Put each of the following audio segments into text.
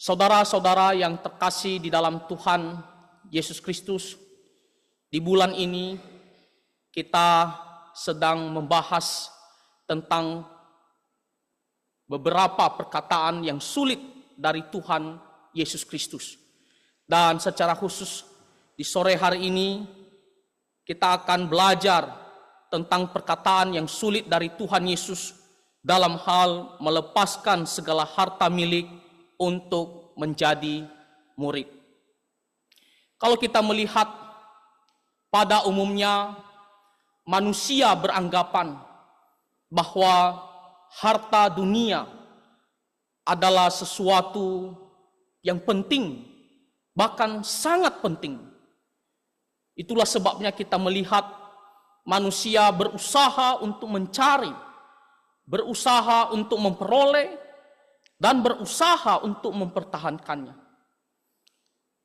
Saudara-saudara yang terkasih di dalam Tuhan Yesus Kristus, di bulan ini kita sedang membahas tentang beberapa perkataan yang sulit dari Tuhan Yesus Kristus. Dan secara khusus di sore hari ini kita akan belajar tentang perkataan yang sulit dari Tuhan Yesus dalam hal melepaskan segala harta milik untuk menjadi murid. Kalau kita melihat pada umumnya manusia beranggapan bahwa harta dunia adalah sesuatu yang penting, bahkan sangat penting. Itulah sebabnya kita melihat manusia berusaha untuk mencari, berusaha untuk memperoleh, dan berusaha untuk mempertahankannya.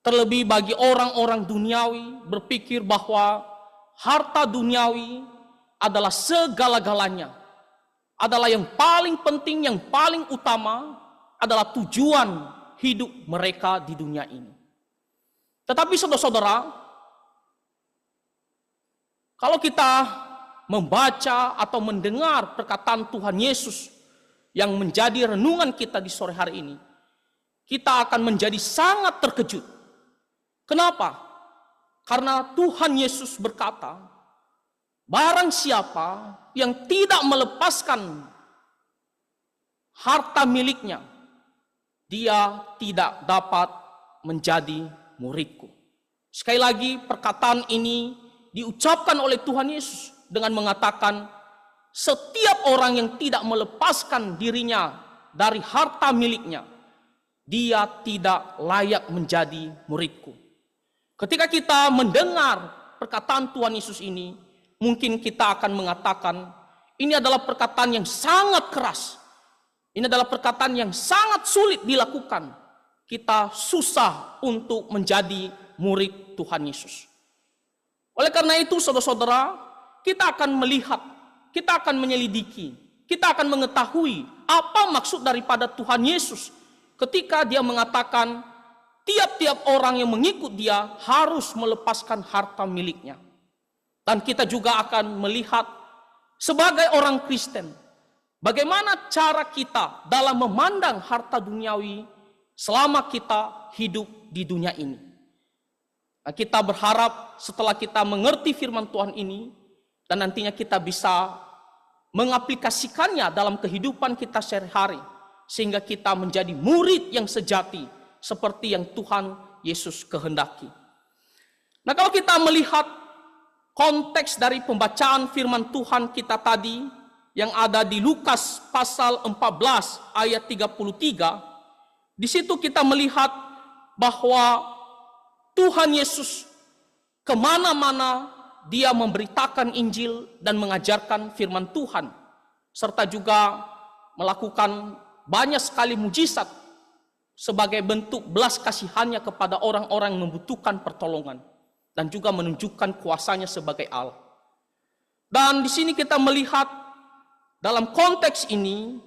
Terlebih bagi orang-orang duniawi berpikir bahwa harta duniawi adalah segala-galanya, adalah yang paling penting, yang paling utama, adalah tujuan hidup mereka di dunia ini. Tetapi saudara-saudara, kalau kita membaca atau mendengar perkataan Tuhan Yesus yang menjadi renungan kita di sore hari ini, kita akan menjadi sangat terkejut. Kenapa? Karena Tuhan Yesus berkata, barang siapa yang tidak melepaskan harta miliknya, dia tidak dapat menjadi muridku. Sekali lagi perkataan ini diucapkan oleh Tuhan Yesus dengan mengatakan, setiap orang yang tidak melepaskan dirinya dari harta miliknya, dia tidak layak menjadi muridku. Ketika kita mendengar perkataan Tuhan Yesus ini, mungkin kita akan mengatakan, ini adalah perkataan yang sangat keras. Ini adalah perkataan yang sangat sulit dilakukan. Kita susah untuk menjadi murid Tuhan Yesus. Oleh karena itu, saudara-saudara, kita akan melihat, kita akan menyelidiki, kita akan mengetahui apa maksud daripada Tuhan Yesus ketika dia mengatakan tiap-tiap orang yang mengikut dia harus melepaskan harta miliknya. Dan kita juga akan melihat sebagai orang Kristen, bagaimana cara kita dalam memandang harta duniawi selama kita hidup di dunia ini. Nah, kita berharap setelah kita mengerti firman Tuhan ini, dan nantinya kita bisa mengaplikasikannya dalam kehidupan kita sehari-hari, sehingga kita menjadi murid yang sejati, seperti yang Tuhan Yesus kehendaki. Nah, kalau kita melihat konteks dari pembacaan firman Tuhan kita tadi, yang ada di Lukas pasal 14 ayat 33, di situ kita melihat bahwa Tuhan Yesus kemana-mana dia memberitakan Injil dan mengajarkan firman Tuhan, serta juga melakukan banyak sekali mujizat sebagai bentuk belas kasihannya kepada orang-orang yang membutuhkan pertolongan, dan juga menunjukkan kuasanya sebagai Allah. Dan di sini kita melihat dalam konteks ini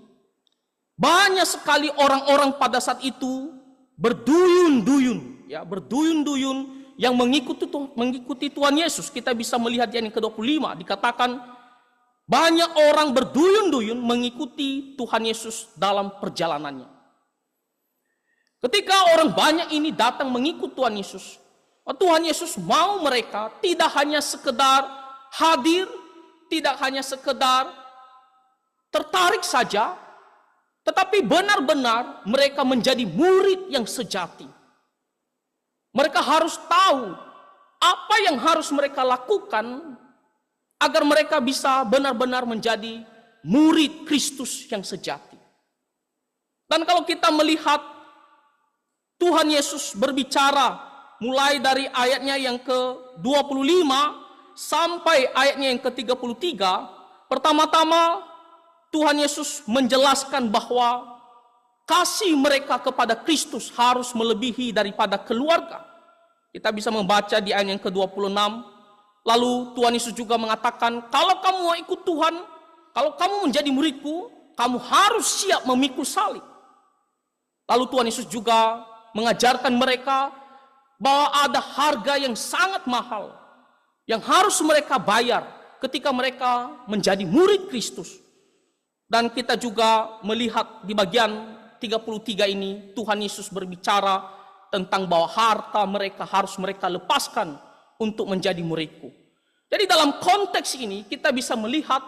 banyak sekali orang-orang pada saat itu berduyun-duyun, ya, berduyun-duyun yang mengikuti Tuhan Yesus. Kita bisa melihat di ayat ke-25 dikatakan banyak orang berduyun-duyun mengikuti Tuhan Yesus dalam perjalanannya. Ketika orang banyak ini datang mengikut Tuhan Yesus mau mereka tidak hanya sekedar hadir, tidak hanya sekedar tertarik saja, tetapi benar-benar mereka menjadi murid yang sejati. Mereka harus tahu apa yang harus mereka lakukan agar mereka bisa benar-benar menjadi murid Kristus yang sejati. Dan kalau kita melihat Tuhan Yesus berbicara mulai dari ayatnya yang ke-25 sampai ayatnya yang ke-33, pertama-tama Tuhan Yesus menjelaskan bahwa kasih mereka kepada Kristus harus melebihi daripada keluarga. Kita bisa membaca di ayat yang ke-26. Lalu Tuhan Yesus juga mengatakan, kalau kamu mau ikut Tuhan, kalau kamu menjadi muridku, kamu harus siap memikul salib. Lalu Tuhan Yesus juga mengajarkan mereka bahwa ada harga yang sangat mahal yang harus mereka bayar ketika mereka menjadi murid Kristus. Dan kita juga melihat di bagian 33 ini Tuhan Yesus berbicara tentang bahwa harta mereka harus mereka lepaskan untuk menjadi muridku. Jadi dalam konteks ini kita bisa melihat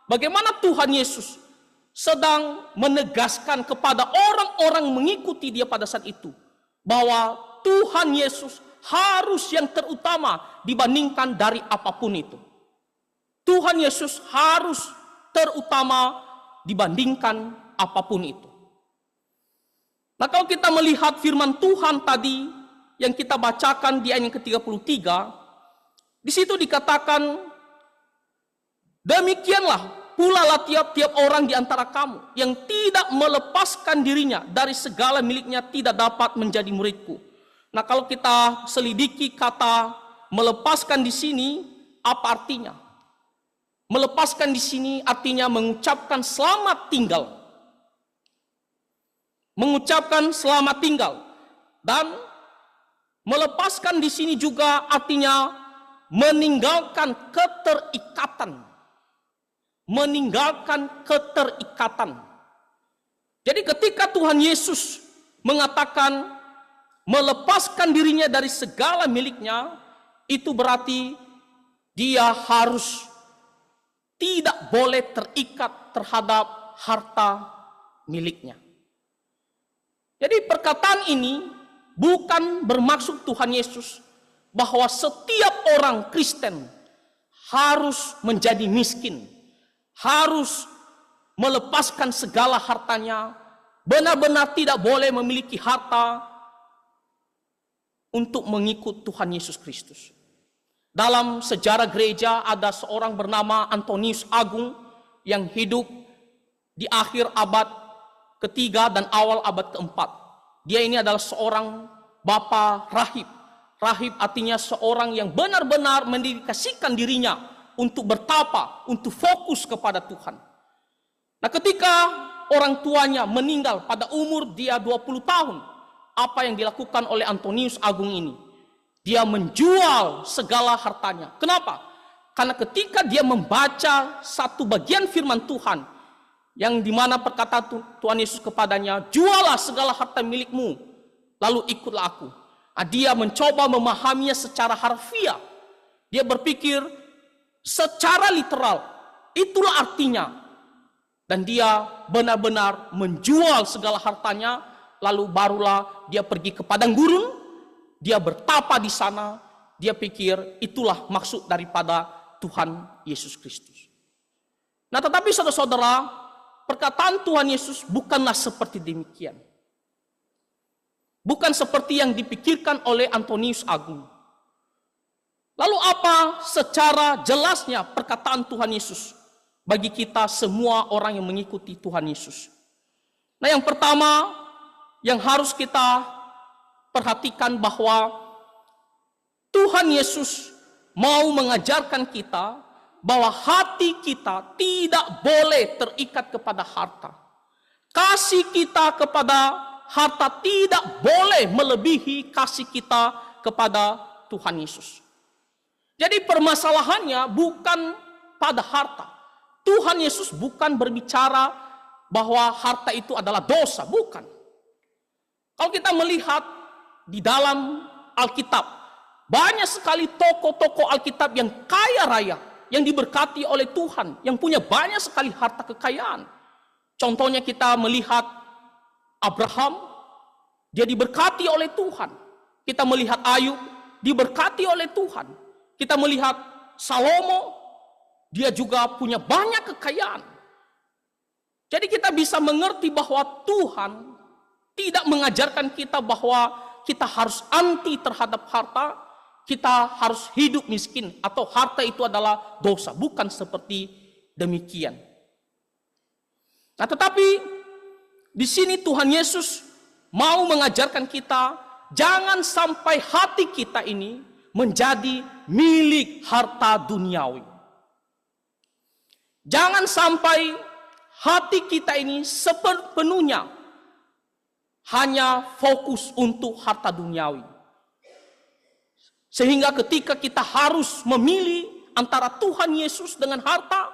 bagaimana Tuhan Yesus sedang menegaskan kepada orang-orang mengikuti dia pada saat itu bahwa Tuhan Yesus harus yang terutama dibandingkan dari apapun itu. Tuhan Yesus harus terutama dibandingkan apapun itu. Nah, kalau kita melihat firman Tuhan tadi yang kita bacakan di ayat yang ke-33, di situ dikatakan, demikianlah pula lah tiap-tiap orang di antara kamu yang tidak melepaskan dirinya dari segala miliknya tidak dapat menjadi muridku. Nah, kalau kita selidiki kata melepaskan di sini, apa artinya? Melepaskan di sini artinya mengucapkan selamat tinggal. Mengucapkan selamat tinggal. Dan melepaskan di sini juga artinya meninggalkan keterikatan. Meninggalkan keterikatan. Jadi ketika Tuhan Yesus mengatakan melepaskan dirinya dari segala miliknya, itu berarti dia harus tidak boleh terikat terhadap harta miliknya. Jadi perkataan ini bukan bermaksud Tuhan Yesus bahwa setiap orang Kristen harus menjadi miskin, harus melepaskan segala hartanya, benar-benar tidak boleh memiliki harta untuk mengikut Tuhan Yesus Kristus. Dalam sejarah gereja ada seorang bernama Antonius Agung yang hidup di akhir abad ketiga dan awal abad keempat. Dia ini adalah seorang bapa rahib. Rahib artinya seorang yang benar-benar mendedikasikan dirinya untuk bertapa, untuk fokus kepada Tuhan. Nah, ketika orang tuanya meninggal pada umur dia 20 tahun, apa yang dilakukan oleh Antonius Agung ini? Dia menjual segala hartanya. Kenapa? Karena ketika dia membaca satu bagian firman Tuhan, yang dimana perkataan Tuhan Yesus kepadanya, jualah segala harta milikmu, lalu ikutlah aku. Nah, dia mencoba memahaminya secara harfiah. Dia berpikir secara literal, itulah artinya. Dan dia benar-benar menjual segala hartanya, lalu barulah dia pergi ke padang gurun, dia bertapa di sana, dia pikir itulah maksud daripada Tuhan Yesus Kristus. Nah, tetapi saudara-saudara, perkataan Tuhan Yesus bukanlah seperti demikian. Bukan seperti yang dipikirkan oleh Antonius Agung. Lalu apa secara jelasnya perkataan Tuhan Yesus bagi kita semua orang yang mengikuti Tuhan Yesus? Nah, yang pertama yang harus kita perhatikan bahwa Tuhan Yesus mau mengajarkan kita bahwa hati kita tidak boleh terikat kepada harta. Kasih kita kepada harta tidak boleh melebihi kasih kita kepada Tuhan Yesus. Jadi permasalahannya bukan pada harta. Tuhan Yesus bukan berbicara bahwa harta itu adalah dosa, bukan. Kalau kita melihat di dalam Alkitab, banyak sekali tokoh-tokoh Alkitab yang kaya raya, yang diberkati oleh Tuhan, yang punya banyak sekali harta kekayaan. Contohnya kita melihat Abraham, dia diberkati oleh Tuhan. Kita melihat Ayub, diberkati oleh Tuhan. Kita melihat Salomo, dia juga punya banyak kekayaan. Jadi kita bisa mengerti bahwa Tuhan tidak mengajarkan kita bahwa kita harus anti terhadap harta, kita harus hidup miskin, atau harta itu adalah dosa. Bukan seperti demikian. Nah, tetapi di sini Tuhan Yesus mau mengajarkan kita, jangan sampai hati kita ini menjadi milik harta duniawi. Jangan sampai hati kita ini sepenuhnya hanya fokus untuk harta duniawi. Sehingga ketika kita harus memilih antara Tuhan Yesus dengan harta,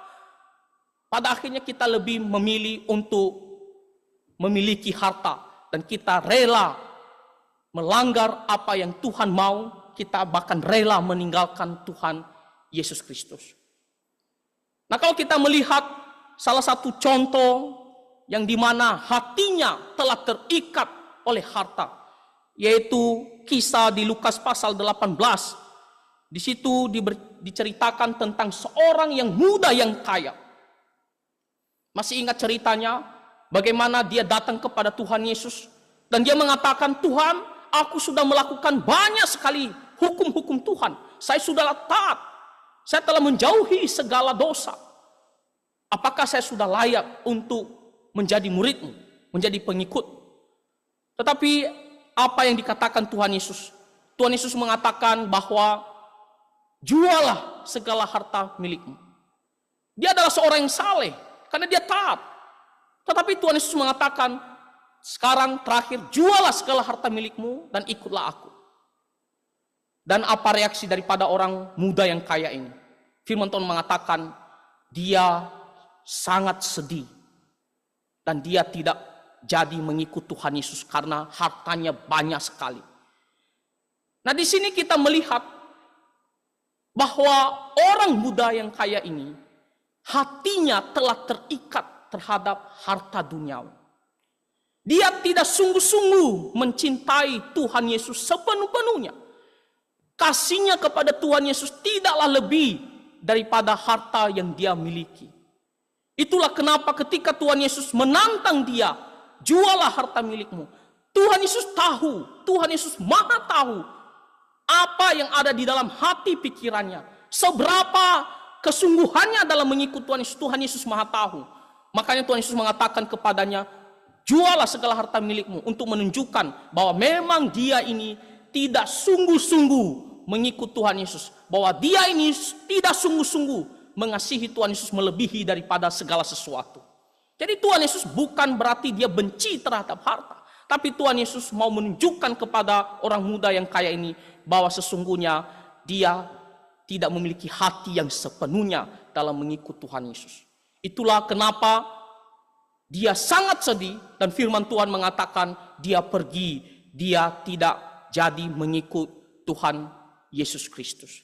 pada akhirnya kita lebih memilih untuk memiliki harta. Dan kita rela melanggar apa yang Tuhan mau, kita bahkan rela meninggalkan Tuhan Yesus Kristus. Nah, kalau kita melihat salah satu contoh yang dimana hatinya telah terikat oleh harta, yaitu kisah di Lukas pasal 18. Di situ diceritakan tentang seorang yang muda yang kaya. Masih ingat ceritanya? Bagaimana dia datang kepada Tuhan Yesus dan dia mengatakan, Tuhan, aku sudah melakukan banyak sekali hukum-hukum Tuhan. Saya sudah taat. Saya telah menjauhi segala dosa. Apakah saya sudah layak untuk menjadi muridmu, menjadi pengikut? Tetapi apa yang dikatakan Tuhan Yesus? Tuhan Yesus mengatakan bahwa jualah segala harta milikmu. Dia adalah seorang yang saleh karena dia taat. Tetapi Tuhan Yesus mengatakan, sekarang terakhir jualah segala harta milikmu dan ikutlah aku. Dan apa reaksi daripada orang muda yang kaya ini? Firman Tuhan mengatakan dia sangat sedih dan dia tidak jadi mengikut Tuhan Yesus karena hartanya banyak sekali. Nah, di sini kita melihat bahwa orang muda yang kaya ini hatinya telah terikat terhadap harta duniawi. Dia tidak sungguh-sungguh mencintai Tuhan Yesus sepenuh-penuhnya. Kasihnya kepada Tuhan Yesus tidaklah lebih daripada harta yang dia miliki. Itulah kenapa ketika Tuhan Yesus menantang dia, jualah harta milikmu. Tuhan Yesus tahu, Tuhan Yesus maha tahu apa yang ada di dalam hati pikirannya. Seberapa kesungguhannya dalam mengikut Tuhan Yesus, Tuhan Yesus maha tahu. Makanya Tuhan Yesus mengatakan kepadanya, jualah segala harta milikmu, untuk menunjukkan bahwa memang dia ini tidak sungguh-sungguh mengikut Tuhan Yesus. Bahwa dia ini tidak sungguh-sungguh mengasihi Tuhan Yesus melebihi daripada segala sesuatu. Jadi Tuhan Yesus bukan berarti dia benci terhadap harta. Tapi Tuhan Yesus mau menunjukkan kepada orang muda yang kaya ini bahwa sesungguhnya dia tidak memiliki hati yang sepenuhnya dalam mengikut Tuhan Yesus. Itulah kenapa dia sangat sedih dan firman Tuhan mengatakan dia pergi, dia tidak jadi mengikut Tuhan Yesus Kristus.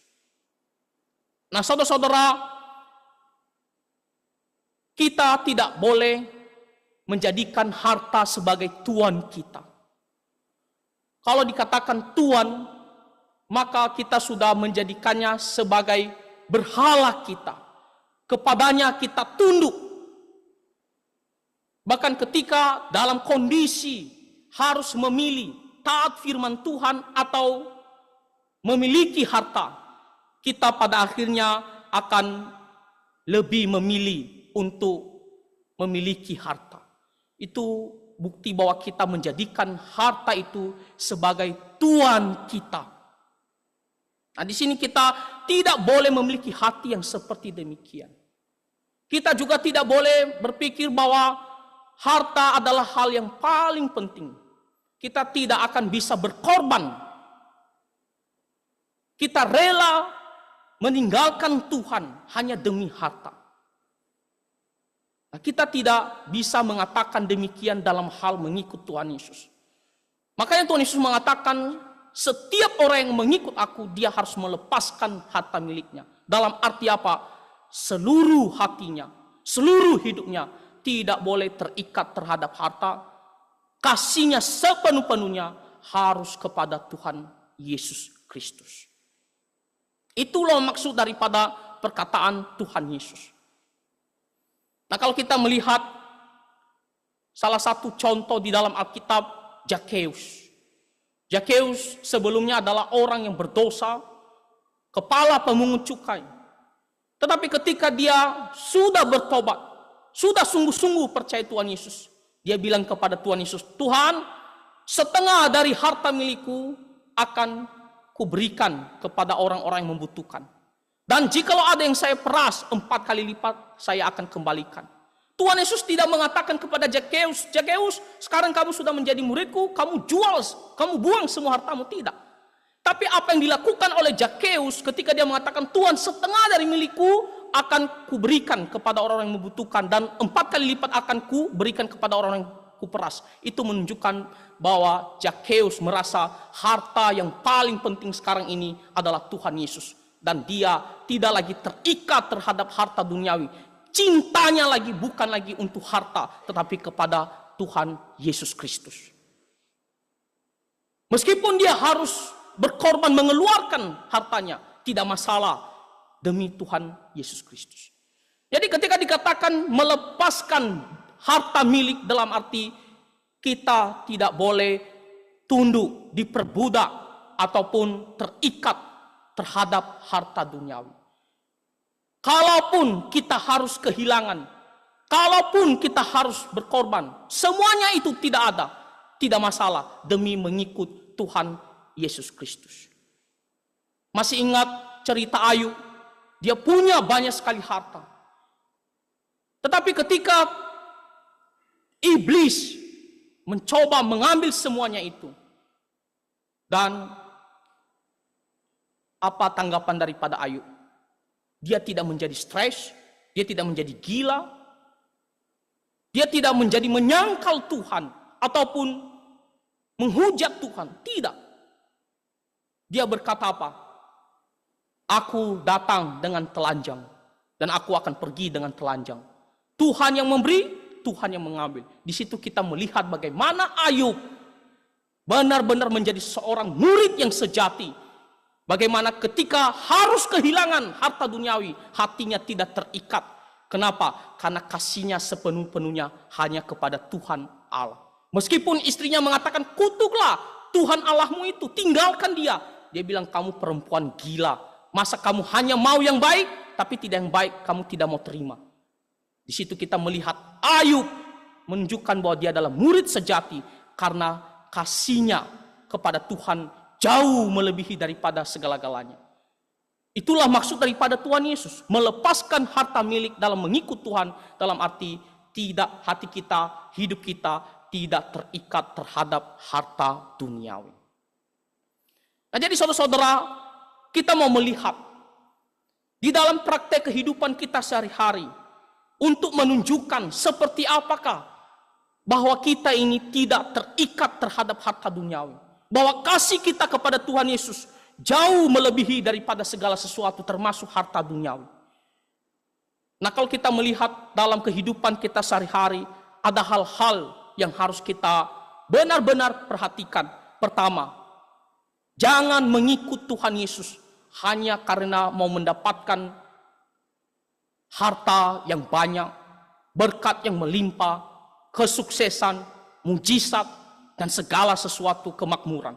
Nah, saudara-saudara, kita tidak boleh menjadikan harta sebagai tuan kita. Kalau dikatakan tuan, maka kita sudah menjadikannya sebagai berhala kita. Kepadanya kita tunduk. Bahkan ketika dalam kondisi harus memilih taat firman Tuhan atau memiliki harta, kita pada akhirnya akan lebih memilih untuk memiliki harta. Itu bukti bahwa kita menjadikan harta itu sebagai tuan kita. Nah, di sini kita tidak boleh memiliki hati yang seperti demikian. Kita juga tidak boleh berpikir bahwa harta adalah hal yang paling penting. Kita tidak akan bisa berkorban. Kita rela meninggalkan Tuhan hanya demi harta. Nah, kita tidak bisa mengatakan demikian dalam hal mengikut Tuhan Yesus. Makanya Tuhan Yesus mengatakan, setiap orang yang mengikut aku, dia harus melepaskan harta miliknya. Dalam arti apa? Seluruh hatinya, seluruh hidupnya tidak boleh terikat terhadap harta. Kasihnya sepenuh-penuhnya harus kepada Tuhan Yesus Kristus. Itulah maksud daripada perkataan Tuhan Yesus. Nah, kalau kita melihat salah satu contoh di dalam Alkitab, Zakheus. Zakheus sebelumnya adalah orang yang berdosa, kepala pemungut cukai. Tetapi ketika dia sudah bertobat, sudah sungguh-sungguh percaya Tuhan Yesus, dia bilang kepada Tuhan Yesus, Tuhan, setengah dari harta milikku akan kuberikan kepada orang-orang yang membutuhkan. Dan jikalau ada yang saya peras 4 kali lipat, saya akan kembalikan. Tuhan Yesus tidak mengatakan kepada Zakheus, Zakheus, sekarang kamu sudah menjadi muridku, kamu jual, kamu buang semua hartamu. Tidak. Tapi apa yang dilakukan oleh Zakheus ketika dia mengatakan, Tuhan, setengah dari milikku akan kuberikan kepada orang yang membutuhkan, dan 4 kali lipat akan kuberikan kepada orang yang kuperas. Itu menunjukkan bahwa Zakheus merasa harta yang paling penting sekarang ini adalah Tuhan Yesus. Dan dia tidak lagi terikat terhadap harta duniawi. Cintanya lagi bukan lagi untuk harta, tetapi kepada Tuhan Yesus Kristus. Meskipun dia harus berkorban mengeluarkan hartanya, tidak masalah demi Tuhan Yesus Kristus. Jadi ketika dikatakan melepaskan harta milik, dalam arti kita tidak boleh tunduk, diperbudak, ataupun terikat terhadap harta duniawi. Kalaupun kita harus kehilangan, kalaupun kita harus berkorban, semuanya itu tidak ada, tidak masalah demi mengikut Tuhan Yesus Kristus. Masih ingat cerita Ayub? Dia punya banyak sekali harta. Tetapi ketika iblis mencoba mengambil semuanya itu, dan apa tanggapan daripada Ayub? Dia tidak menjadi stres, dia tidak menjadi gila, dia tidak menjadi menyangkal Tuhan ataupun menghujat Tuhan. Tidak. Dia berkata apa? Aku datang dengan telanjang dan aku akan pergi dengan telanjang. Tuhan yang memberi, Tuhan yang mengambil. Di situ kita melihat bagaimana Ayub benar-benar menjadi seorang murid yang sejati. Bagaimana ketika harus kehilangan harta duniawi, hatinya tidak terikat. Kenapa? Karena kasihnya sepenuh-penuhnya hanya kepada Tuhan Allah. Meskipun istrinya mengatakan, kutuklah Tuhan Allahmu itu, tinggalkan dia. Dia bilang, kamu perempuan gila. Masa kamu hanya mau yang baik, tapi tidak yang baik kamu tidak mau terima. Di situ kita melihat Ayub menunjukkan bahwa dia adalah murid sejati, karena kasihnya kepada Tuhan jauh melebihi daripada segala-galanya. Itulah maksud daripada Tuhan Yesus, melepaskan harta milik dalam mengikut Tuhan, dalam arti tidak hati kita, hidup kita tidak terikat terhadap harta duniawi. Nah, jadi saudara-saudara, kita mau melihat di dalam praktek kehidupan kita sehari-hari untuk menunjukkan seperti apakah bahwa kita ini tidak terikat terhadap harta duniawi. Bahwa kasih kita kepada Tuhan Yesus jauh melebihi daripada segala sesuatu, termasuk harta duniawi. Nah, kalau kita melihat dalam kehidupan kita sehari-hari, ada hal-hal yang harus kita benar-benar perhatikan. Pertama, jangan mengikut Tuhan Yesus hanya karena mau mendapatkan harta yang banyak, berkat yang melimpah, kesuksesan, mujizat, dan segala sesuatu kemakmuran.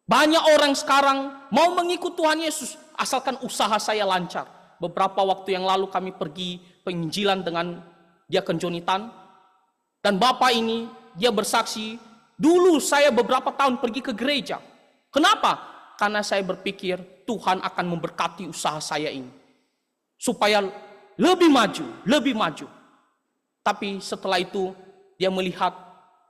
Banyak orang sekarang mau mengikut Tuhan Yesus asalkan usaha saya lancar. Beberapa waktu yang lalu kami pergi penginjilan dengan Diakon Johnny Tan, dan bapak ini dia bersaksi, dulu saya beberapa tahun pergi ke gereja. Kenapa? Karena saya berpikir Tuhan akan memberkati usaha saya ini supaya lebih maju. Tapi setelah itu dia melihat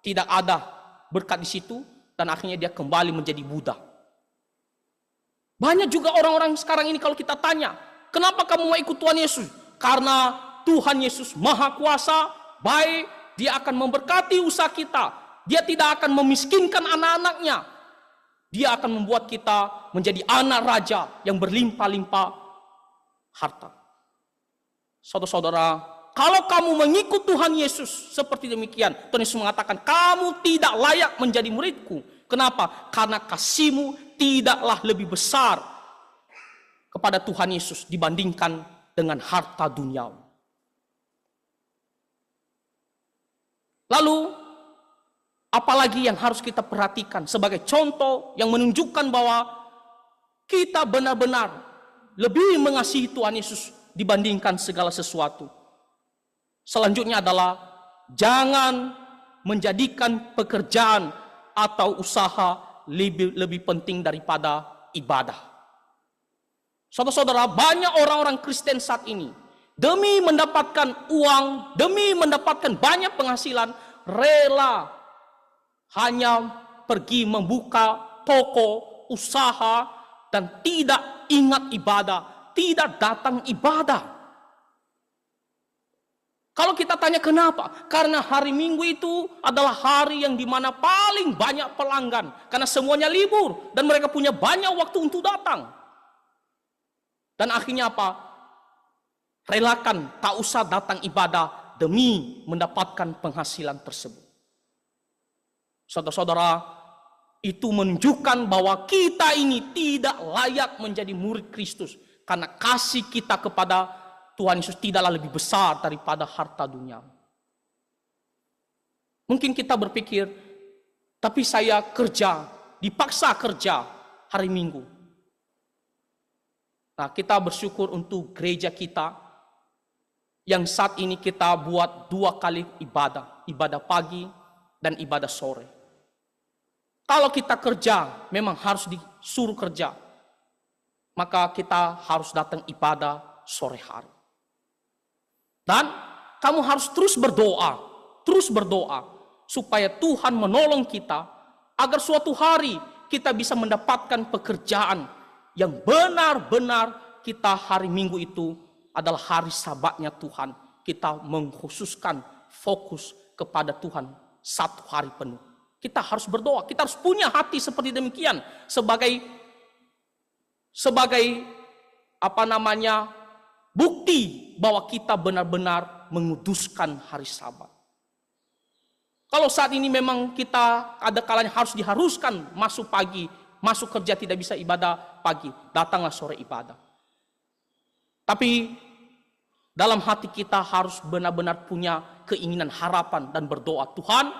tidak ada berkat di situ, dan akhirnya dia kembali menjadi Buddha. Banyak juga orang-orang sekarang ini kalau kita tanya, kenapa kamu mau ikut Tuhan Yesus? Karena Tuhan Yesus Maha Kuasa, baik, dia akan memberkati usaha kita. Dia tidak akan memiskinkan anak-anaknya. Dia akan membuat kita menjadi anak raja yang berlimpah-limpah harta. Saudara-saudara, kalau kamu mengikut Tuhan Yesus seperti demikian, Tuhan Yesus mengatakan, kamu tidak layak menjadi muridku. Kenapa? Karena kasihmu tidaklah lebih besar kepada Tuhan Yesus dibandingkan dengan harta duniawi. Lalu, apalagi yang harus kita perhatikan sebagai contoh yang menunjukkan bahwa kita benar-benar lebih mengasihi Tuhan Yesus dibandingkan segala sesuatu. Selanjutnya adalah jangan menjadikan pekerjaan atau usaha lebih penting daripada ibadah. Saudara-saudara, banyak orang-orang Kristen saat ini demi mendapatkan uang, demi mendapatkan banyak penghasilan, rela hanya pergi membuka toko, usaha, dan tidak ingat ibadah, tidak datang ibadah. Kalau kita tanya kenapa? Karena hari Minggu itu adalah hari yang dimana paling banyak pelanggan. Karena semuanya libur dan mereka punya banyak waktu untuk datang. Dan akhirnya apa? Relakan, tak usah datang ibadah demi mendapatkan penghasilan tersebut. Saudara-saudara, itu menunjukkan bahwa kita ini tidak layak menjadi murid Kristus. Karena kasih kita kepada Tuhan Yesus tidaklah lebih besar daripada harta dunia. Mungkin kita berpikir, tapi saya kerja, dipaksa kerja hari Minggu. Nah, kita bersyukur untuk gereja kita yang saat ini kita buat 2 kali ibadah. Ibadah pagi dan ibadah sore. Kalau kita kerja, memang harus disuruh kerja. Maka kita harus datang ibadah sore hari. Dan kamu harus terus berdoa supaya Tuhan menolong kita agar suatu hari kita bisa mendapatkan pekerjaan yang benar-benar kita hari Minggu itu adalah hari sabatnya Tuhan. Kita mengkhususkan fokus kepada Tuhan 1 hari penuh. Kita harus berdoa, kita harus punya hati seperti demikian sebagai bukti bahwa kita benar-benar menguduskan hari Sabat. Kalau saat ini memang kita ada kalanya diharuskan masuk pagi, masuk kerja tidak bisa ibadah pagi, datanglah sore ibadah. Tapi dalam hati kita harus benar-benar punya keinginan, harapan dan berdoa. Tuhan,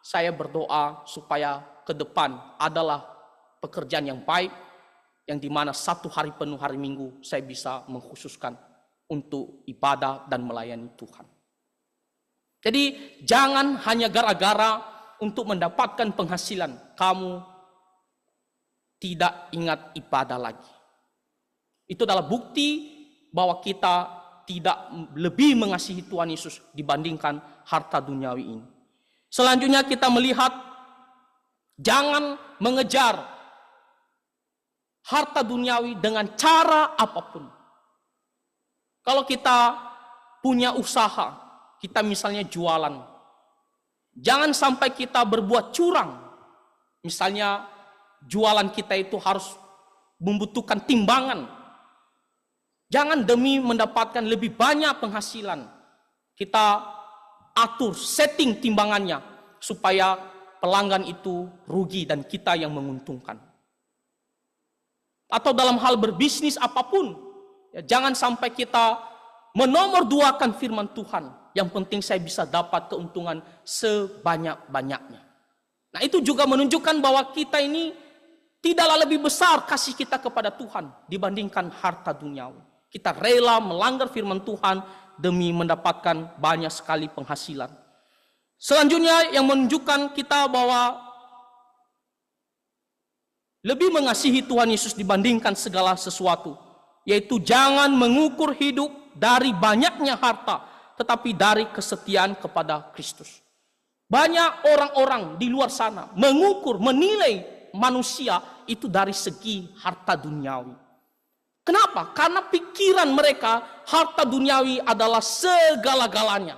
saya berdoa supaya ke depan adalah pekerjaan yang baik, yang dimana 1 hari penuh hari Minggu saya bisa mengkhususkan untuk ibadah dan melayani Tuhan. Jadi jangan hanya gara-gara untuk mendapatkan penghasilan kamu tidak ingat ibadah lagi. Itu adalah bukti bahwa kita tidak lebih mengasihi Tuhan Yesus dibandingkan harta duniawi ini. Selanjutnya kita melihat jangan mengejar harta duniawi dengan cara apapun. Kalau kita punya usaha, kita misalnya jualan, jangan sampai kita berbuat curang. Misalnya jualan kita itu harus membutuhkan timbangan. Jangan demi mendapatkan lebih banyak penghasilan, kita atur, setting timbangannya supaya pelanggan itu rugi dan kita yang menguntungkan. Atau dalam hal berbisnis apapun, ya, jangan sampai kita menomorduakan firman Tuhan. Yang penting saya bisa dapat keuntungan sebanyak-banyaknya. Nah, itu juga menunjukkan bahwa kita ini tidaklah lebih besar kasih kita kepada Tuhan dibandingkan harta duniawi. Kita rela melanggar firman Tuhan demi mendapatkan banyak sekali penghasilan. Selanjutnya yang menunjukkan kita bahwa lebih mengasihi Tuhan Yesus dibandingkan segala sesuatu, yaitu jangan mengukur hidup dari banyaknya harta, tetapi dari kesetiaan kepada Kristus. Banyak orang-orang di luar sana mengukur, menilai manusia itu dari segi harta duniawi. Kenapa? Karena pikiran mereka harta duniawi adalah segala-galanya.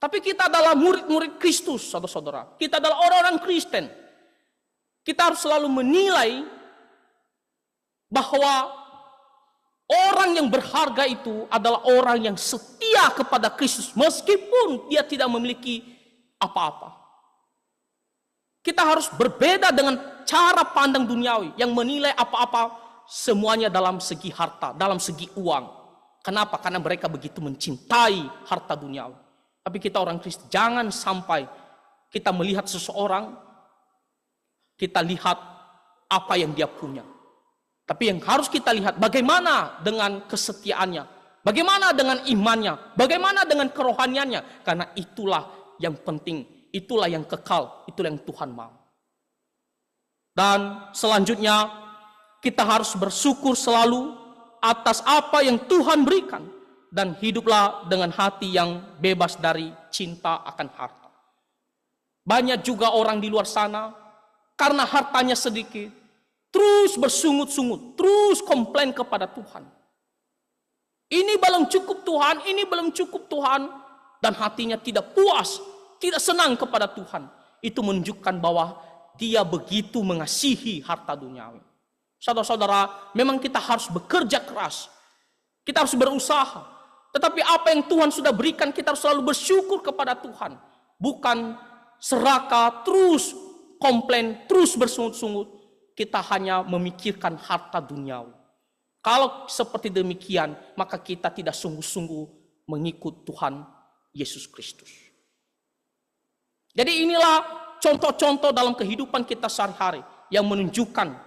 Tapi kita adalah murid-murid Kristus, saudara-saudara. Kita adalah orang-orang Kristen. Kita harus selalu menilai bahwa orang yang berharga itu adalah orang yang setia kepada Kristus meskipun dia tidak memiliki apa-apa. Kita harus berbeda dengan cara pandang duniawi yang menilai apa-apa semuanya dalam segi harta, dalam segi uang. Kenapa? Karena mereka begitu mencintai harta duniawi. Tapi kita orang Kristen jangan sampai kita melihat seseorang, kita lihat apa yang dia punya. Tapi yang harus kita lihat bagaimana dengan kesetiaannya, bagaimana dengan imannya, bagaimana dengan kerohaniannya. Karena itulah yang penting, itulah yang kekal, itulah yang Tuhan mau. Dan selanjutnya kita harus bersyukur selalu atas apa yang Tuhan berikan, dan hiduplah dengan hati yang bebas dari cinta akan harta. Banyak juga orang di luar sana, karena hartanya sedikit, terus bersungut-sungut, terus komplain kepada Tuhan. Ini belum cukup Tuhan, ini belum cukup Tuhan, dan hatinya tidak puas, tidak senang kepada Tuhan. Itu menunjukkan bahwa dia begitu mengasihi harta duniawi. Saudara-saudara, memang kita harus bekerja keras, kita harus berusaha. Tetapi apa yang Tuhan sudah berikan, kita harus selalu bersyukur kepada Tuhan. Bukan serakah, terus komplain, terus bersungut-sungut. Kita hanya memikirkan harta duniawi. Kalau seperti demikian, maka kita tidak sungguh-sungguh mengikut Tuhan Yesus Kristus. Jadi inilah contoh-contoh dalam kehidupan kita sehari-hari yang menunjukkan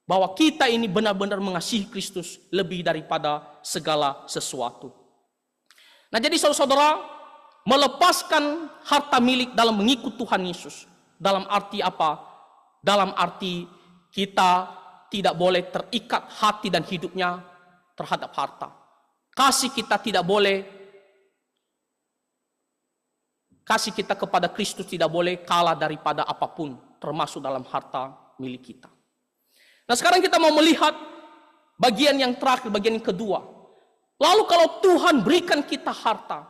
bahwa kita ini benar-benar mengasihi Kristus lebih daripada segala sesuatu. Nah, jadi saudara-saudara, melepaskan harta milik dalam mengikut Tuhan Yesus, dalam arti apa? Dalam arti kita tidak boleh terikat hati dan hidupnya terhadap harta. Kasih kita kepada Kristus tidak boleh kalah daripada apapun, termasuk dalam harta milik kita. Nah, sekarang kita mau melihat bagian yang terakhir, bagian yang kedua. Lalu kalau Tuhan berikan kita harta,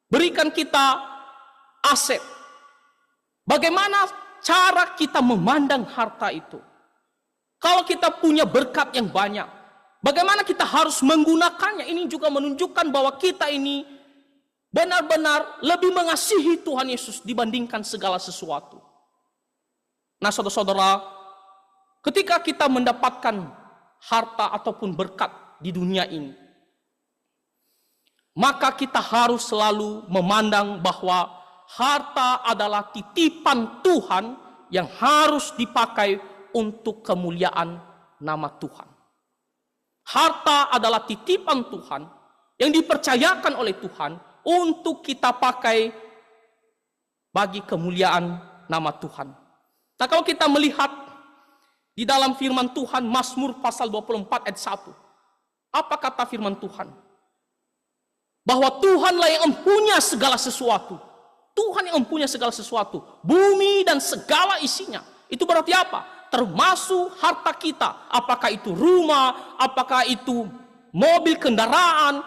berikan kita aset, bagaimana cara kita memandang harta itu? Kalau kita punya berkat yang banyak, bagaimana kita harus menggunakannya? Ini juga menunjukkan bahwa kita ini benar-benar lebih mengasihi Tuhan Yesus dibandingkan segala sesuatu. Nah, saudara-saudara, ketika kita mendapatkan harta ataupun berkat di dunia ini, maka kita harus selalu memandang bahwa harta adalah titipan Tuhan yang harus dipakai untuk kemuliaan nama Tuhan. Harta adalah titipan Tuhan yang dipercayakan oleh Tuhan untuk kita pakai bagi kemuliaan nama Tuhan. Nah, kalau kita melihat di dalam firman Tuhan, Mazmur pasal 24 ayat 1. Apa kata firman Tuhan? Bahwa Tuhanlah yang empunya segala sesuatu. Tuhan yang empunya segala sesuatu. Bumi dan segala isinya. Itu berarti apa? Termasuk harta kita. Apakah itu rumah, apakah itu mobil, kendaraan,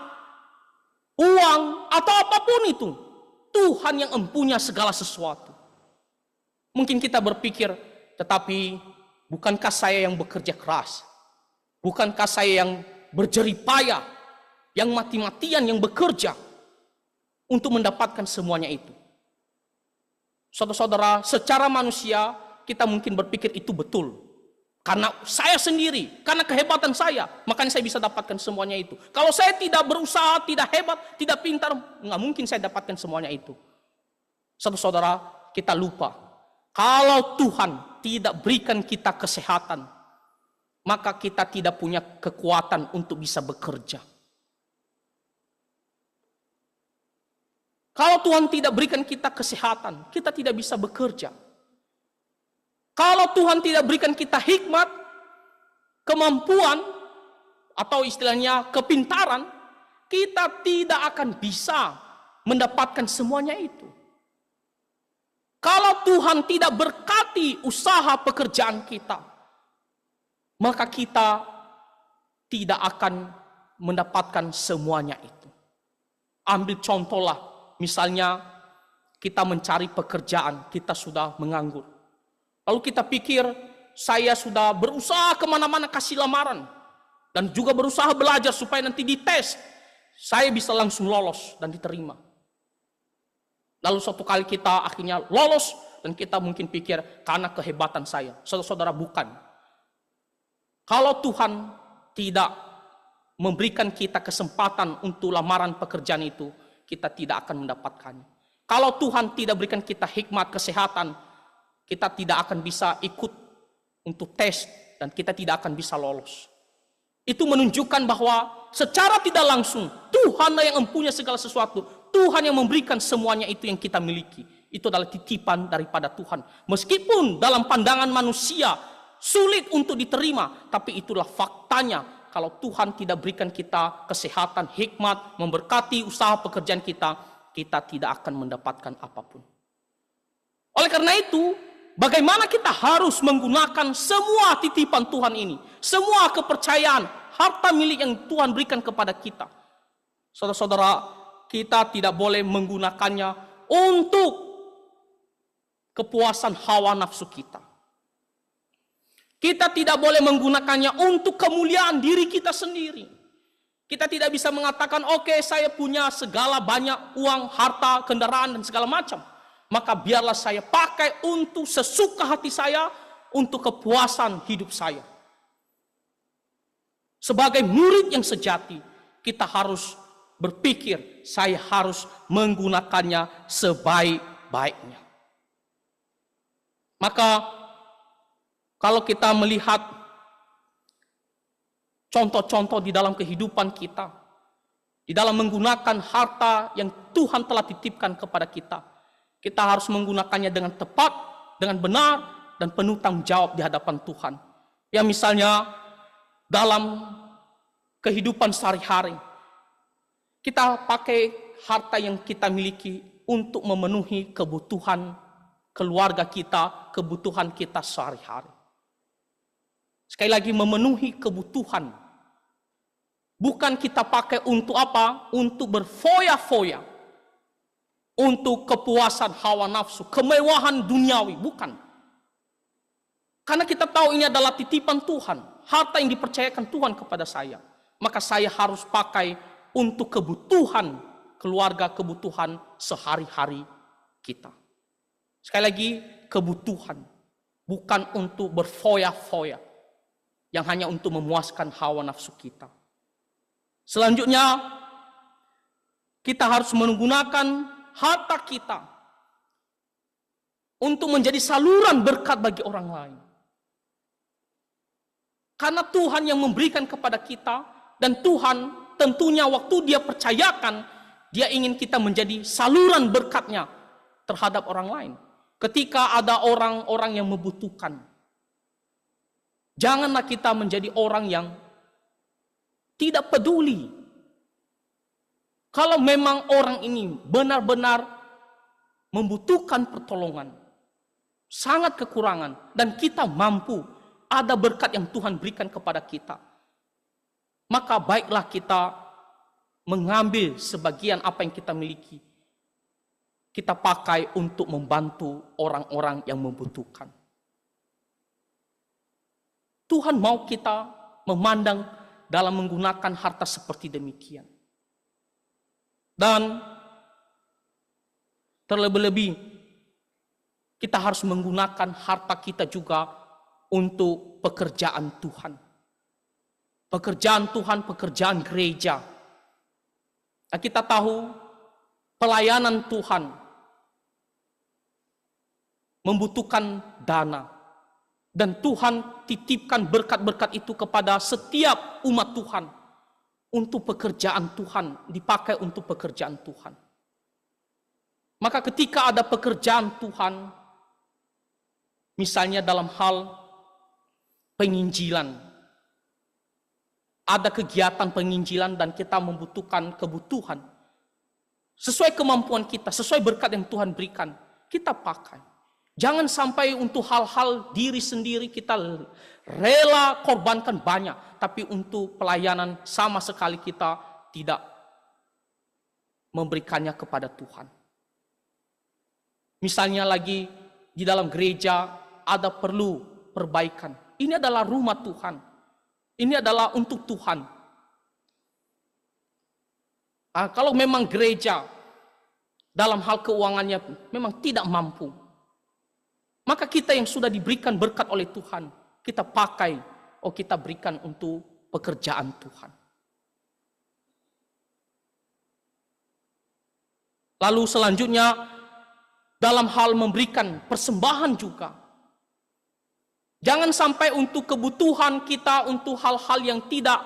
uang, atau apapun itu. Tuhan yang empunya segala sesuatu. Mungkin kita berpikir, tetapi bukankah saya yang bekerja keras? Bukankah saya yang berjerih payah, yang mati-matian, yang bekerja untuk mendapatkan semuanya itu? Saudara-saudara, secara manusia kita mungkin berpikir itu betul. Karena saya sendiri, karena kehebatan saya, makanya saya bisa dapatkan semuanya itu. Kalau saya tidak berusaha, tidak hebat, tidak pintar, nggak mungkin saya dapatkan semuanya itu. Saudara-saudara, kita lupa. Kalau Tuhan tidak berikan kita kesehatan, maka kita tidak punya kekuatan untuk bisa bekerja. Kalau Tuhan tidak berikan kita kesehatan, kita tidak bisa bekerja. Kalau Tuhan tidak berikan kita hikmat, kemampuan, atau istilahnya kepintaran, kita tidak akan bisa mendapatkan semuanya itu. Kalau Tuhan tidak berkati usaha pekerjaan kita, maka kita tidak akan mendapatkan semuanya itu. Ambil contohlah, misalnya kita mencari pekerjaan, kita sudah menganggur. Lalu kita pikir, saya sudah berusaha kemana-mana kasih lamaran. Dan juga berusaha belajar supaya nanti dites. Saya bisa langsung lolos dan diterima. Lalu suatu kali kita akhirnya lolos. Dan kita mungkin pikir, karena kehebatan saya. Saudara-saudara, bukan. Kalau Tuhan tidak memberikan kita kesempatan untuk lamaran pekerjaan itu, kita tidak akan mendapatkannya. Kalau Tuhan tidak berikan kita hikmat, kesehatan, kita tidak akan bisa ikut untuk tes dan kita tidak akan bisa lolos. Itu menunjukkan bahwa secara tidak langsung Tuhanlah yang mempunyai segala sesuatu. Tuhan yang memberikan semuanya itu yang kita miliki. Itu adalah titipan daripada Tuhan. Meskipun dalam pandangan manusia sulit untuk diterima, tapi itulah faktanya kalau Tuhan tidak berikan kita kesehatan, hikmat, memberkati usaha pekerjaan kita, kita tidak akan mendapatkan apapun. Oleh karena itu, bagaimana kita harus menggunakan semua titipan Tuhan ini, semua kepercayaan, harta milik yang Tuhan berikan kepada kita. Saudara-saudara, kita tidak boleh menggunakannya untuk kepuasan hawa nafsu kita. Kita tidak boleh menggunakannya untuk kemuliaan diri kita sendiri. Kita tidak bisa mengatakan, oke, saya punya segala banyak uang, harta, kendaraan, dan segala macam. Maka biarlah saya pakai untuk sesuka hati saya, untuk kepuasan hidup saya. Sebagai murid yang sejati, kita harus berpikir, saya harus menggunakannya sebaik-baiknya. Maka, kalau kita melihat contoh-contoh di dalam kehidupan kita, di dalam menggunakan harta yang Tuhan telah titipkan kepada kita, kita harus menggunakannya dengan tepat, dengan benar, dan penuh tanggung jawab di hadapan Tuhan. Ya misalnya dalam kehidupan sehari-hari, kita pakai harta yang kita miliki untuk memenuhi kebutuhan keluarga kita, kebutuhan kita sehari-hari. Sekali lagi, memenuhi kebutuhan. Bukan kita pakai untuk apa? Untuk berfoya-foya. Untuk kepuasan hawa nafsu, kemewahan duniawi. Bukan. Karena kita tahu ini adalah titipan Tuhan. Harta yang dipercayakan Tuhan kepada saya. Maka saya harus pakai untuk kebutuhan keluarga, kebutuhan sehari-hari kita. Sekali lagi, kebutuhan. Bukan untuk berfoya-foya. Yang hanya untuk memuaskan hawa nafsu kita. Selanjutnya, kita harus menggunakan harta kita untuk menjadi saluran berkat bagi orang lain. Karena Tuhan yang memberikan kepada kita, dan Tuhan tentunya waktu Dia percayakan, Dia ingin kita menjadi saluran berkatnya terhadap orang lain. Ketika ada orang-orang yang membutuhkan, janganlah kita menjadi orang yang tidak peduli. Kalau memang orang ini benar-benar membutuhkan pertolongan, sangat kekurangan, dan kita mampu, ada berkat yang Tuhan berikan kepada kita, maka baiklah kita mengambil sebagian apa yang kita miliki, kita pakai untuk membantu orang-orang yang membutuhkan. Tuhan mau kita memandang dalam menggunakan harta seperti demikian. Dan terlebih-lebih kita harus menggunakan harta kita juga untuk pekerjaan Tuhan. Pekerjaan Tuhan, pekerjaan gereja. Nah, kita tahu pelayanan Tuhan membutuhkan dana. Dan Tuhan titipkan berkat-berkat itu kepada setiap umat Tuhan. Untuk pekerjaan Tuhan, dipakai untuk pekerjaan Tuhan. Maka ketika ada pekerjaan Tuhan, misalnya dalam hal penginjilan, ada kegiatan penginjilan dan kita membutuhkan kebutuhan, sesuai kemampuan kita, sesuai berkat yang Tuhan berikan, kita pakai. Jangan sampai untuk hal-hal diri sendiri kita rela korbankan banyak, tapi untuk pelayanan sama sekali kita tidak memberikannya kepada Tuhan. Misalnya lagi di dalam gereja ada perlu perbaikan. Ini adalah rumah Tuhan. Ini adalah untuk Tuhan. Kalau memang gereja dalam hal keuangannya memang tidak mampu, maka kita yang sudah diberikan berkat oleh Tuhan, kita pakai, kita berikan untuk pekerjaan Tuhan. Lalu selanjutnya, dalam hal memberikan persembahan juga. Jangan sampai untuk kebutuhan kita, untuk hal-hal yang tidak,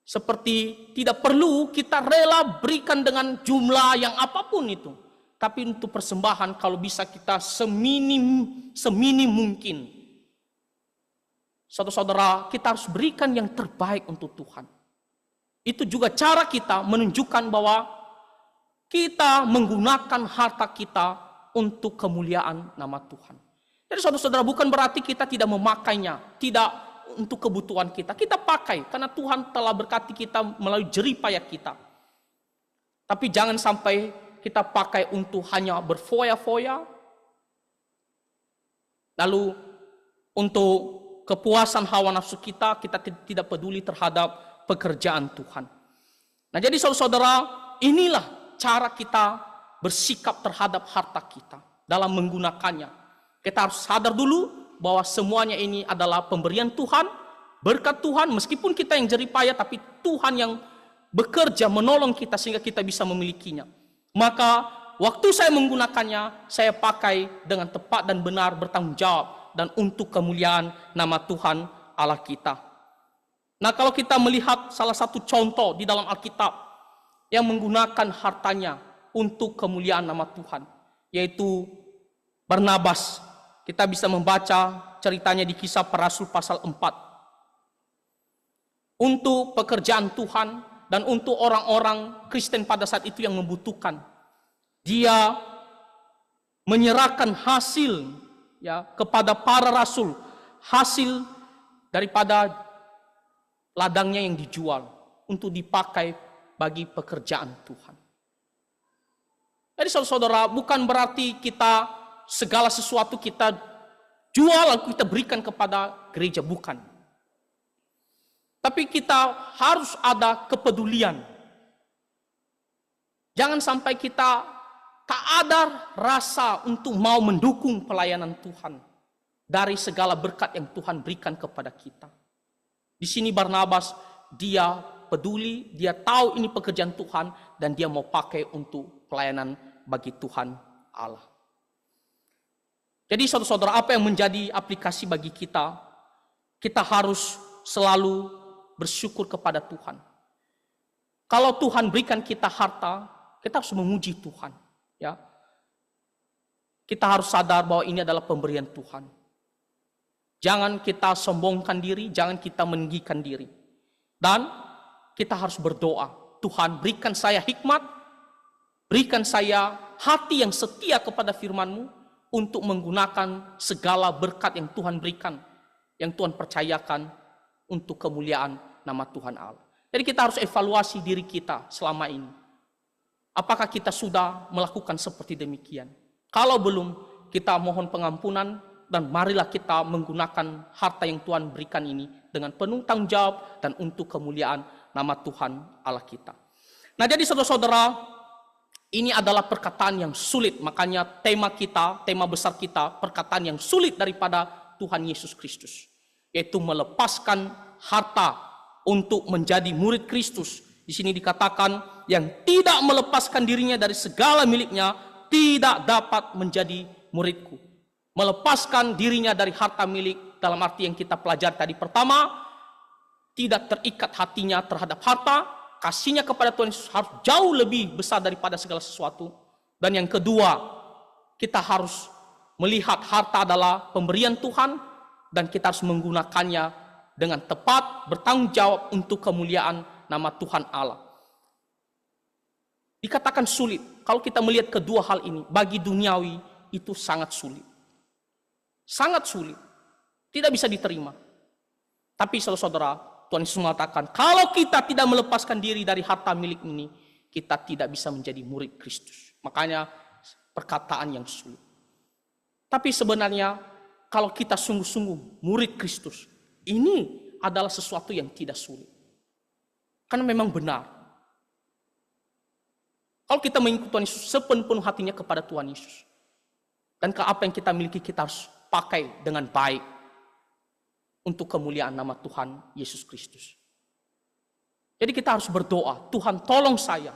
seperti tidak perlu kita rela berikan dengan jumlah yang apapun itu. Tapi untuk persembahan kalau bisa kita seminim mungkin. Saudara-saudara, kita harus berikan yang terbaik untuk Tuhan. Itu juga cara kita menunjukkan bahwa kita menggunakan harta kita untuk kemuliaan nama Tuhan. Jadi saudara-saudara, bukan berarti kita tidak memakainya, tidak untuk kebutuhan kita. Kita pakai karena Tuhan telah berkati kita melalui jerih payah kita. Tapi jangan sampai kita pakai untuk hanya berfoya-foya, lalu untuk kepuasan hawa nafsu kita tidak peduli terhadap pekerjaan Tuhan. Nah, jadi saudara-saudara, inilah cara kita bersikap terhadap harta kita dalam menggunakannya. Kita harus sadar dulu bahwa semuanya ini adalah pemberian Tuhan, berkat Tuhan, meskipun kita yang jerih payah, tapi Tuhan yang bekerja menolong kita sehingga kita bisa memilikinya. Maka waktu saya menggunakannya, saya pakai dengan tepat dan benar, bertanggung jawab, dan untuk kemuliaan nama Tuhan Allah kita. Nah, kalau kita melihat salah satu contoh di dalam Alkitab yang menggunakan hartanya untuk kemuliaan nama Tuhan, yaitu Barnabas. Kita bisa membaca ceritanya di Kisah Para Rasul pasal 4. Untuk pekerjaan Tuhan dan untuk orang-orang Kristen pada saat itu yang membutuhkan, dia menyerahkan hasil kepada para rasul, hasil daripada ladangnya yang dijual untuk dipakai bagi pekerjaan Tuhan. Jadi saudara-saudara, bukan berarti kita segala sesuatu kita jual lalu kita berikan kepada gereja, bukan. Tapi kita harus ada kepedulian. Jangan sampai kita tak ada rasa untuk mau mendukung pelayanan Tuhan dari segala berkat yang Tuhan berikan kepada kita. Di sini Barnabas, dia peduli, dia tahu ini pekerjaan Tuhan dan dia mau pakai untuk pelayanan bagi Tuhan Allah. Jadi saudara-saudara, apa yang menjadi aplikasi bagi kita? Kita harus selalu bersyukur kepada Tuhan. Kalau Tuhan berikan kita harta, kita harus memuji Tuhan. Ya, kita harus sadar bahwa ini adalah pemberian Tuhan. Jangan kita sombongkan diri, jangan kita meninggikan diri. Dan kita harus berdoa, Tuhan berikan saya hikmat, berikan saya hati yang setia kepada firman-Mu untuk menggunakan segala berkat yang Tuhan berikan, yang Tuhan percayakan untuk kemuliaan nama Tuhan Allah. Jadi kita harus evaluasi diri kita selama ini. Apakah kita sudah melakukan seperti demikian? Kalau belum, kita mohon pengampunan dan marilah kita menggunakan harta yang Tuhan berikan ini dengan penuh tanggung jawab dan untuk kemuliaan nama Tuhan Allah kita. Nah, jadi saudara-saudara, ini adalah perkataan yang sulit. Makanya tema kita, tema besar kita, perkataan yang sulit daripada Tuhan Yesus Kristus, yaitu melepaskan harta untuk menjadi murid Kristus. Di sini dikatakan yang tidak melepaskan dirinya dari segala miliknya tidak dapat menjadi muridku. Melepaskan dirinya dari harta milik dalam arti yang kita pelajari tadi. Pertama, tidak terikat hatinya terhadap harta, kasihnya kepada Tuhan Yesus harus jauh lebih besar daripada segala sesuatu. Dan yang kedua, kita harus melihat harta adalah pemberian Tuhan dan kita harus menggunakannya dengan tepat, bertanggung jawab untuk kemuliaan nama Tuhan Allah. Dikatakan sulit. Kalau kita melihat kedua hal ini, bagi duniawi itu sangat sulit. Sangat sulit. Tidak bisa diterima. Tapi saudara-saudara, Tuhan Yesus mengatakan, kalau kita tidak melepaskan diri dari harta milik ini, kita tidak bisa menjadi murid Kristus. Makanya perkataan yang sulit. Tapi sebenarnya, kalau kita sungguh-sungguh murid Kristus, ini adalah sesuatu yang tidak sulit. Karena memang benar. Kalau kita mengikuti Tuhan Yesus sepenuh hatinya kepada Tuhan Yesus. Dan ke apa yang kita miliki kita harus pakai dengan baik. Untuk kemuliaan nama Tuhan Yesus Kristus. Jadi kita harus berdoa, Tuhan tolong saya.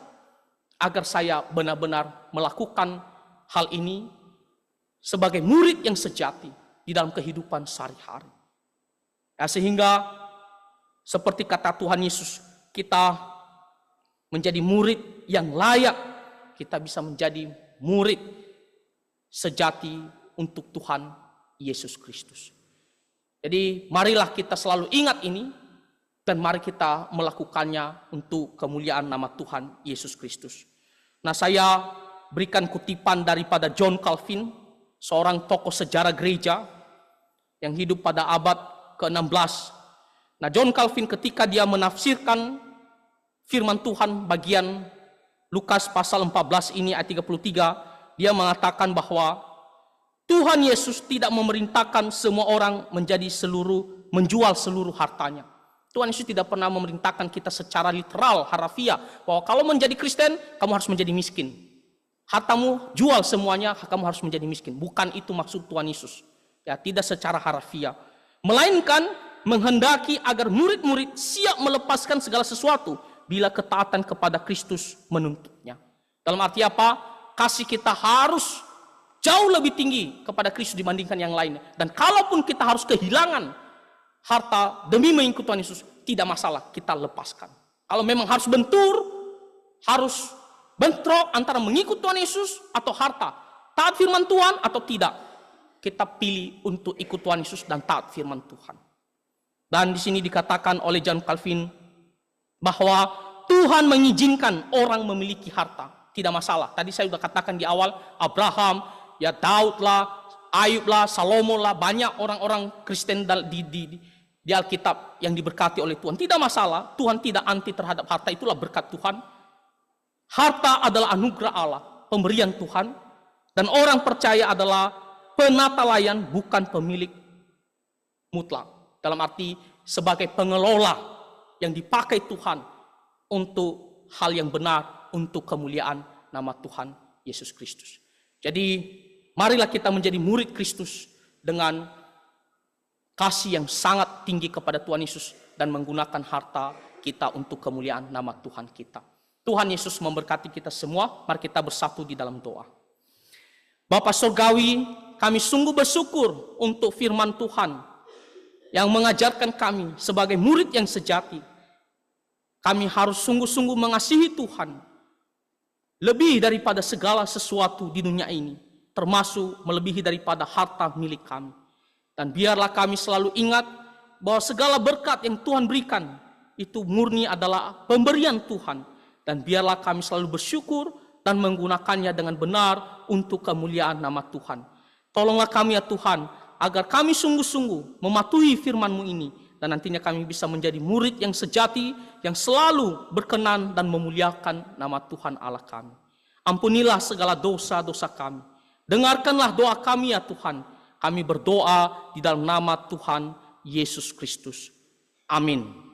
Agar saya benar-benar melakukan hal ini. Sebagai murid yang sejati di dalam kehidupan sehari-hari. Ya, sehingga seperti kata Tuhan Yesus, kita menjadi murid yang layak, kita bisa menjadi murid sejati untuk Tuhan Yesus Kristus. Jadi marilah kita selalu ingat ini, dan mari kita melakukannya untuk kemuliaan nama Tuhan Yesus Kristus. Nah, saya berikan kutipan daripada John Calvin, seorang tokoh sejarah gereja yang hidup pada abad ke-16. Nah, John Calvin ketika dia menafsirkan firman Tuhan bagian Lukas pasal 14 ini ayat 33, dia mengatakan bahwa Tuhan Yesus tidak memerintahkan semua orang menjual seluruh hartanya. Tuhan Yesus tidak pernah memerintahkan kita secara literal, harafiah, bahwa kalau menjadi Kristen, kamu harus menjadi miskin. Hartamu jual semuanya, kamu harus menjadi miskin. Bukan itu maksud Tuhan Yesus. Ya, tidak secara harafiah. Melainkan menghendaki agar murid-murid siap melepaskan segala sesuatu bila ketaatan kepada Kristus menuntutnya. Dalam arti apa? Kasih kita harus jauh lebih tinggi kepada Kristus dibandingkan yang lainnya. Dan kalaupun kita harus kehilangan harta demi mengikuti Tuhan Yesus, tidak masalah, kita lepaskan. Kalau memang harus harus bentrok antara mengikuti Tuhan Yesus atau harta, taat firman Tuhan atau tidak, kita pilih untuk ikut Tuhan Yesus dan taat firman Tuhan. Dan di sini dikatakan oleh John Calvin bahwa Tuhan mengizinkan orang memiliki harta, tidak masalah. Tadi saya sudah katakan di awal, Abraham, ya Daud lah, Ayub lah, Salomo lah, banyak orang-orang Kristen di Alkitab yang diberkati oleh Tuhan. Tidak masalah, Tuhan tidak anti terhadap harta, itulah berkat Tuhan. Harta adalah anugerah Allah, pemberian Tuhan. Dan orang percaya adalah penata layan, bukan pemilik mutlak. Dalam arti sebagai pengelola yang dipakai Tuhan untuk hal yang benar, untuk kemuliaan nama Tuhan Yesus Kristus. Jadi marilah kita menjadi murid Kristus dengan kasih yang sangat tinggi kepada Tuhan Yesus dan menggunakan harta kita untuk kemuliaan nama Tuhan kita. Tuhan Yesus memberkati kita semua. Mari kita bersatu di dalam doa. Bapa Surgawi, kami sungguh bersyukur untuk firman Tuhan yang mengajarkan kami sebagai murid yang sejati. Kami harus sungguh-sungguh mengasihi Tuhan lebih daripada segala sesuatu di dunia ini, termasuk melebihi daripada harta milik kami. Dan biarlah kami selalu ingat bahwa segala berkat yang Tuhan berikan itu murni adalah pemberian Tuhan. Dan biarlah kami selalu bersyukur dan menggunakannya dengan benar untuk kemuliaan nama Tuhan. Tolonglah kami ya Tuhan, agar kami sungguh-sungguh mematuhi firman-Mu ini. Dan nantinya kami bisa menjadi murid yang sejati, yang selalu berkenan dan memuliakan nama Tuhan Allah kami. Ampunilah segala dosa-dosa kami. Dengarkanlah doa kami ya Tuhan. Kami berdoa di dalam nama Tuhan Yesus Kristus. Amin.